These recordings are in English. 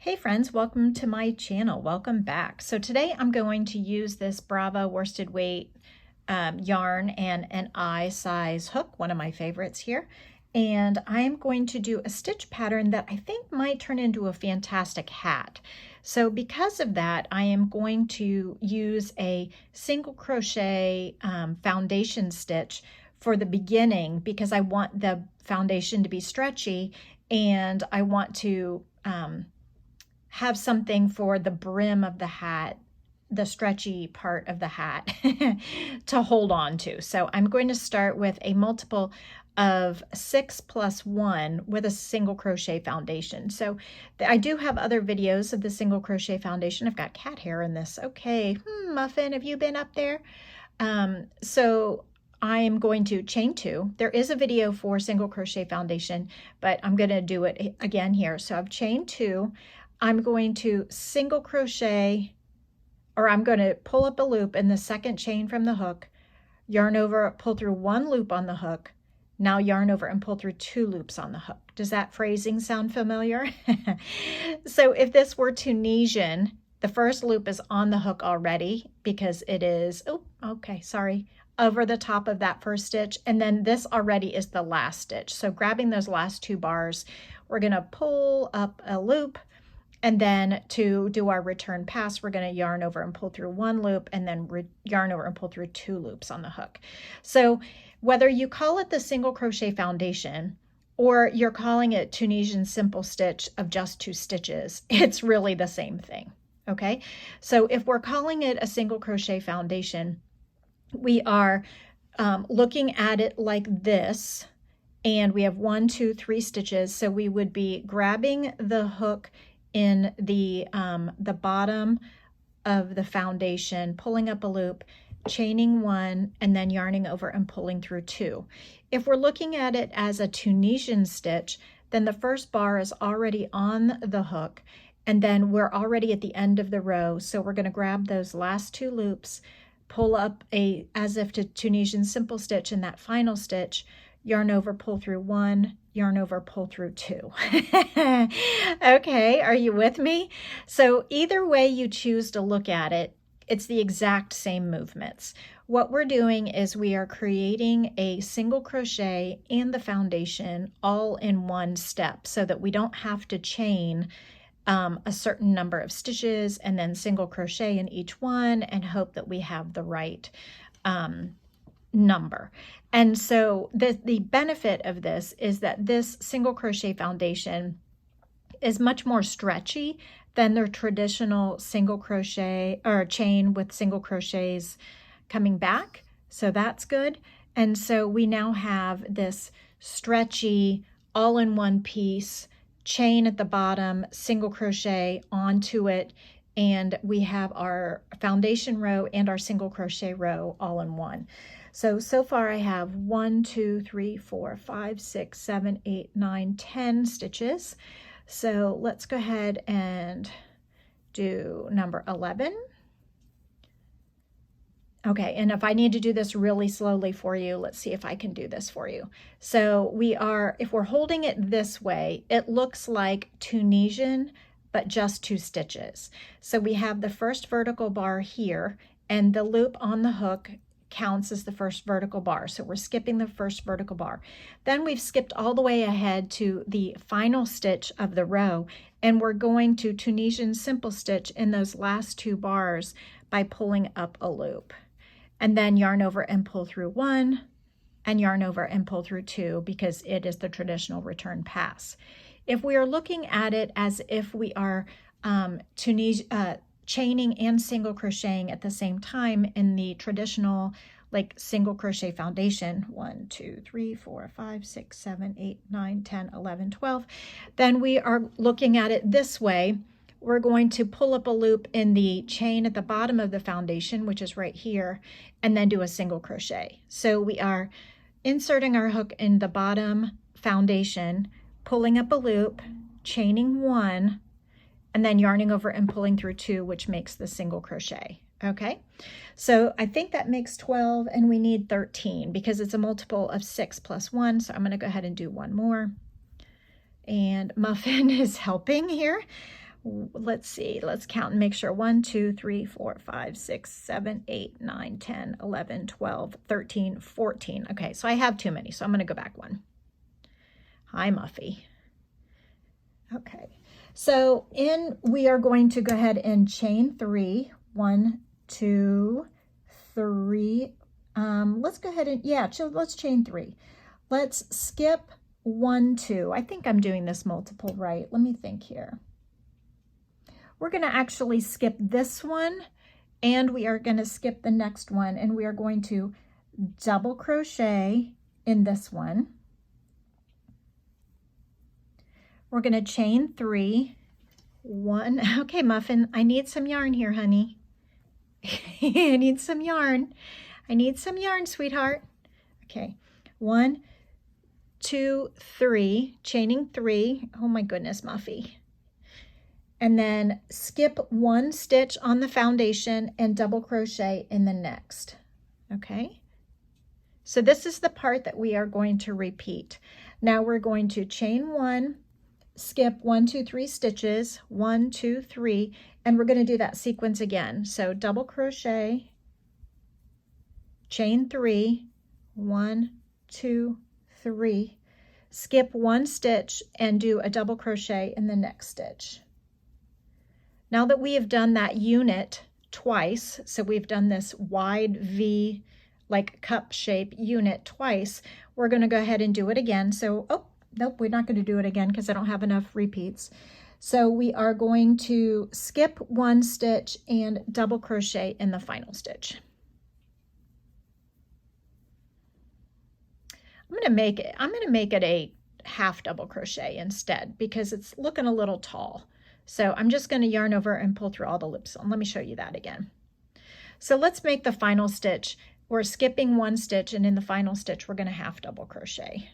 Hey friends, welcome to my channel. Welcome back. So today I'm going to use this Brava worsted weight yarn and an eye size hook, one of my favorites here. And I'm going to do a stitch pattern that I think might turn into a fantastic hat. So because of that, I am going to use a single crochet foundation stitch for the beginning because I want the foundation to be stretchy and I want to have something for the brim of the hat, the stretchy part of the hat to hold on to. So I'm going to start with a multiple of 6 plus 1 with a single crochet foundation. So I do have other videos of the single crochet foundation. I've got cat hair in this. Okay, Muffin, have you been up there? So I am going to chain 2. There is a video for single crochet foundation, but I'm going to do it again here. So I've chained 2. I'm going to single crochet, or I'm going to pull up a loop in the second chain from the hook, yarn over, pull through 1 loop on the hook, now yarn over and pull through 2 loops on the hook. Does that phrasing sound familiar? So if this were Tunisian, the first loop is on the hook already because it is, over the top of that first stitch, and then this already is the last stitch. So grabbing those last 2 bars, we're going to pull up a loop. And then to do our return pass, we're going to yarn over and pull through 1 loop and then yarn over and pull through 2 loops on the hook. So whether you call it the single crochet foundation or you're calling it Tunisian simple stitch of just 2 stitches, it's really the same thing. Okay, so if we're calling it a single crochet foundation, we are looking at it like this, and we have 1, 2, 3 stitches. So we would be grabbing the hook in the bottom of the foundation, pulling up a loop, chaining 1, and then yarning over and pulling through 2. If we're looking at it as a Tunisian stitch, then the first bar is already on the hook, and then we're already at the end of the row. So we're going to grab those last 2 loops, pull up as if to Tunisian simple stitch in that final stitch, yarn over, pull through 1, yarn over, pull through 2. Okay, are you with me? So either way you choose to look at it, it's the exact same movements. What we're doing is we are creating a single crochet and the foundation all in one step so that we don't have to chain a certain number of stitches and then single crochet in each one and hope that we have the right number. And so the benefit of this is that this single crochet foundation is much more stretchy than their traditional single crochet or chain with single crochets coming back. So that's good. And so we now have this stretchy all in one piece chain at the bottom, single crochet onto it, and we have our foundation row and our single crochet row all in one. So far I have 1, 2, 3, 4, 5, 6, 7, 8, 9, 10 stitches. So let's go ahead and do number 11. Okay, and if I need to do this really slowly for you, let's see if I can do this for you. So if we're holding it this way, it looks like Tunisian, but just 2 stitches. So we have the first vertical bar here, and the loop on the hook counts as the first vertical bar. So we're skipping the first vertical bar. Then we've skipped all the way ahead to the final stitch of the row, and we're going to Tunisian simple stitch in those last 2 bars by pulling up a loop. And then yarn over and pull through 1, and yarn over and pull through 2 because it is the traditional return pass. If we are looking at it as if we are chaining and single crocheting at the same time in the traditional like single crochet foundation, 1, 2, 3, 4, 5, 6, 7, 8, 9, 10, 11, 12, then we are looking at it this way. We're going to pull up a loop in the chain at the bottom of the foundation, which is right here, and then do a single crochet. So we are inserting our hook in the bottom foundation, pulling up a loop, chaining 1, and then yarning over and pulling through 2, which makes the single crochet. Okay, so I think that makes 12, and we need 13 because it's a multiple of 6 plus 1. So I'm going to go ahead and do one more. And Muffin is helping here. let's see, let's count and make sure. 1, 2, 3, 4, 5, 6, 7, 8, 9, 10, 11, 12, 13, 14. Okay, so I have too many, so I'm going to go back one. Hi, Muffy. Okay, so we are going to go ahead and chain 3. 1, 2, 3. Let's go ahead and, let's chain 3. Let's skip 1, 2. I think I'm doing this multiple right. Let me think here. We're going to actually skip this one, and we are going to skip the next one, and we are going to double crochet in this one. We're going to chain 3. 1. Okay, Muffin, I need some yarn here, honey. I need some yarn. I need some yarn, sweetheart. Okay, 1, 2, 3, chaining 3. Oh my goodness, Muffy. And then skip 1 stitch on the foundation and double crochet in the next. Okay, so this is the part that we are going to repeat. Now we're going to chain 1, skip 1, 2, 3 stitches, 1, 2, 3, and we're going to do that sequence again. So double crochet, chain 3, 1, 2, 3, skip 1 stitch and do a double crochet in the next stitch. Now that we have done that unit twice, so we've done this wide V like cup shape unit twice, we're going to go ahead and do it again. So, oh, nope, we're not going to do it again because I don't have enough repeats. So we are going to skip 1 stitch and double crochet in the final stitch. I'm going to make it a half double crochet instead because it's looking a little tall. So I'm just going to yarn over and pull through all the loops on. Let me show you that again. So let's make the final stitch. We're skipping 1 stitch, and in the final stitch we're going to half double crochet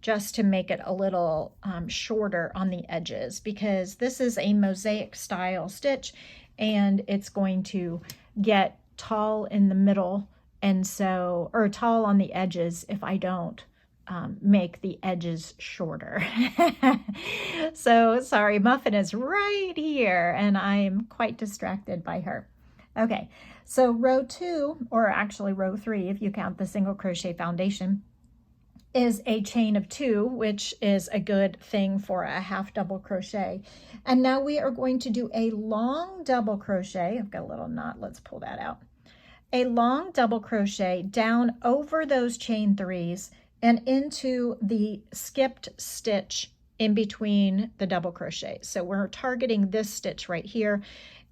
just to make it a little shorter on the edges, because this is a mosaic style stitch and it's going to get tall in the middle, and so, or tall on the edges if I don't make the edges shorter. So sorry, Muffin is right here and I'm quite distracted by her. Okay, so row 2, or actually row 3 if you count the single crochet foundation, is a chain of 2, which is a good thing for a half double crochet. And now we are going to do a long double crochet. I've got a little knot, let's pull that out. A long double crochet down over those chain 3s and into the skipped stitch in between the double crochet. So we're targeting this stitch right here,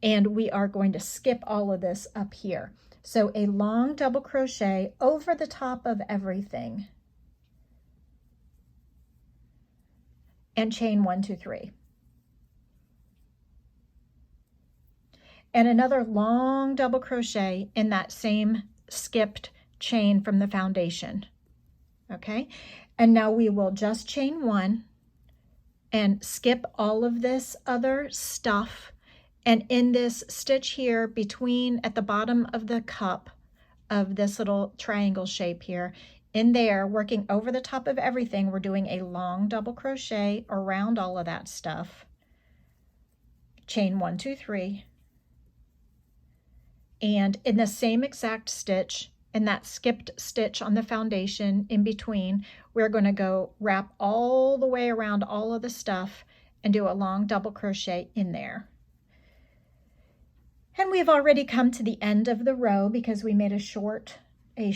and we are going to skip all of this up here. So a long double crochet over the top of everything and chain 1, 2, 3. And another long double crochet in that same skipped chain from the foundation. Okay, and now we will just chain 1 and skip all of this other stuff, and in this stitch here between at the bottom of the cup of this little triangle shape here, in there, working over the top of everything, we're doing a long double crochet around all of that stuff, chain 1, 2, 3, and in the same exact stitch, in that skipped stitch on the foundation in between, we're going to go wrap all the way around all of the stuff and do a long double crochet in there. And we've already come to the end of the row because we made a short fat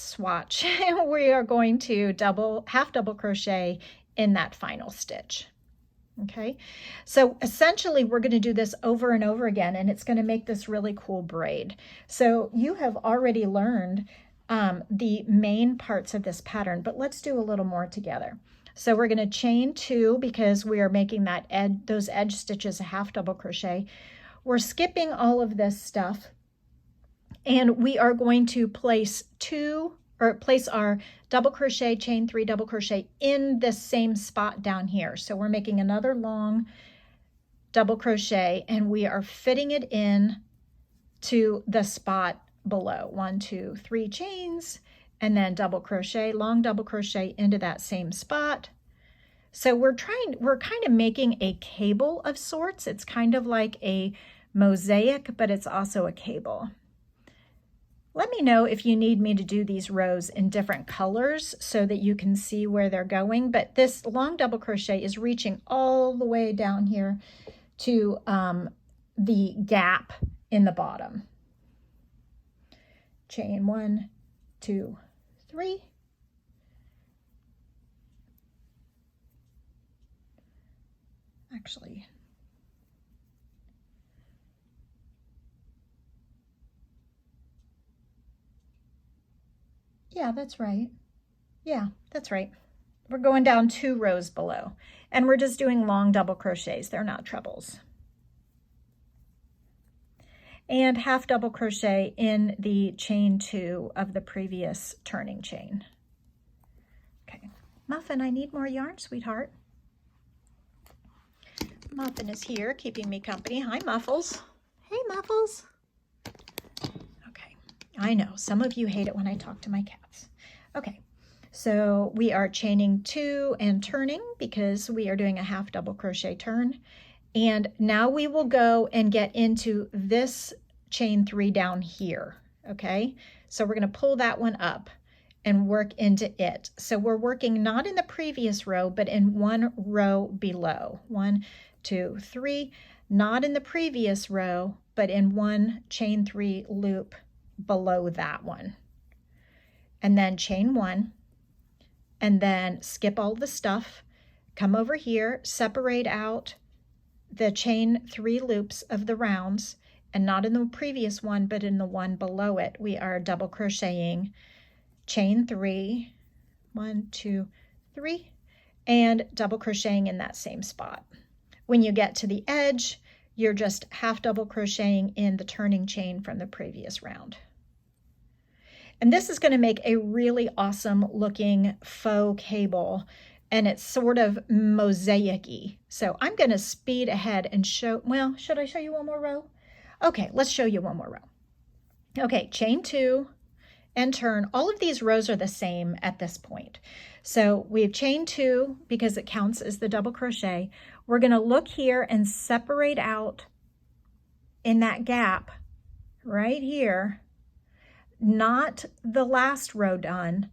swatch. And we are going to half double crochet in that final stitch. Okay, so essentially we're going to do this over and over again, and it's going to make this really cool braid. So you have already learned the main parts of this pattern, but let's do a little more together. So we're going to chain 2 because we are making those edge stitches a half double crochet. We're skipping all of this stuff, and we are going to place our double crochet, chain 3, double crochet in this same spot down here. So we're making another long double crochet, and we are fitting it in to the spot below. 1, 2, 3 chains, and then double crochet, long double crochet into that same spot. So we're kind of making a cable of sorts. It's kind of like a mosaic, but it's also a cable. Let me know if you need me to do these rows in different colors so that you can see where they're going. But this long double crochet is reaching all the way down here to the gap in the bottom. Chain 1, 2, 3. Actually, yeah, that's right. Yeah, that's right. We're going down 2 rows below, and we're just doing long double crochets. They're not trebles. And half double crochet in the chain 2 of the previous turning chain. Okay, Muffin, I need more yarn, sweetheart. Muffin is here keeping me company. Hi, Muffles. Hey, Muffles. Okay, I know some of you hate it when I talk to my cats. Okay, so we are chaining 2 and turning because we are doing a half double crochet turn. And now we will go and get into this chain 3 down here, okay? So we're going to pull that one up and work into it. So we're working not in the previous row, but in 1 row below. 1, 2, 3, not in the previous row, but in 1 chain 3 loop below that one. And then chain 1, and then skip all the stuff, come over here, separate out the chain 3 loops of the rounds, and not in the previous one, but in the one below it, we are double crocheting chain 3, 1, 2, 3, and double crocheting in that same spot. When you get to the edge, you're just half double crocheting in the turning chain from the previous round. And this is going to make a really awesome looking faux cable, and it's sort of mosaic-y. So I'm going to speed ahead and show, well, should I show you one more row? Okay, let's show you one more row. Okay, chain 2 and turn. All of these rows are the same at this point. So we've chained 2 because it counts as the double crochet. We're going to look here and separate out in that gap right here, not the last row done,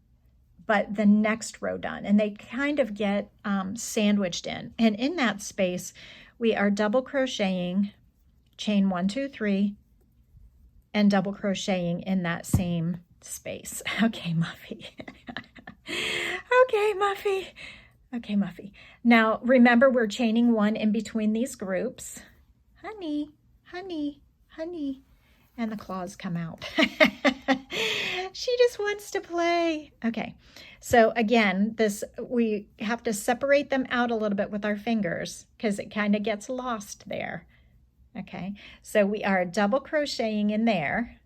but the next row done. And they kind of get sandwiched in. And in that space, we are double crocheting chain 1, 2, 3, and double crocheting in that same space. Okay, Muffy. Okay, Muffy. Okay, Muffy. Now, remember, we're chaining 1 in between these groups. Honey, honey, honey. And the claws come out. She just wants to play. Okay, so again, we have to separate them out a little bit with our fingers because it kind of gets lost there. Okay, so we are double crocheting in there,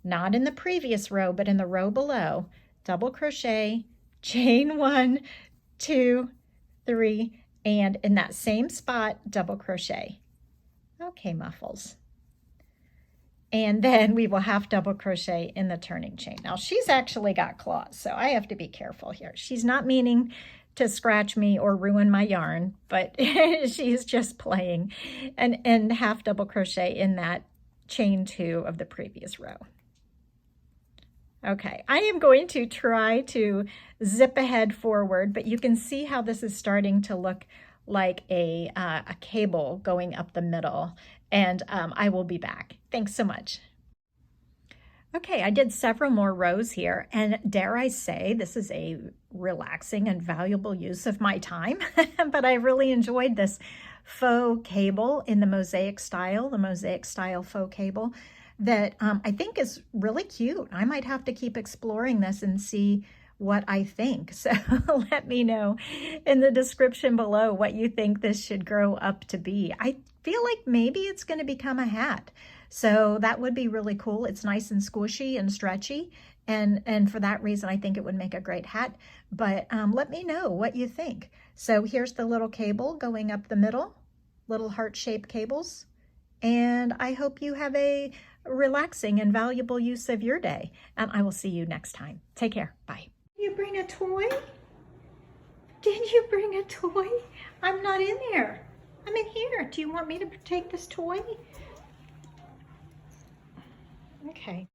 not in the previous row, but in the row below. Double crochet, chain 1, 2, 3, and in that same spot, double crochet. Okay, Muffles. And then we will half double crochet in the turning chain. Now she's actually got claws, so I have to be careful here. She's not meaning to scratch me or ruin my yarn, but she's just playing. And half double crochet in that chain 2 of the previous row. Okay, I am going to try to zip ahead forward, but you can see how this is starting to look like a cable going up the middle, and I will be back. Thanks so much. Okay, I did several more rows here, and dare I say, this is a relaxing and valuable use of my time, but I really enjoyed this faux cable in the mosaic style faux cable that I think is really cute. I might have to keep exploring this and see what I think. So let me know in the description below what you think this should grow up to be. I feel like maybe it's going to become a hat. So that would be really cool. It's nice and squishy and stretchy. And for that reason, I think it would make a great hat. But let me know what you think. So here's the little cable going up the middle, little heart-shaped cables. And I hope you have a relaxing and valuable use of your day. And I will see you next time. Take care. Bye. You bring a toy? Did you bring a toy? I'm not in there. I'm in here. Do you want me to take this toy? Okay.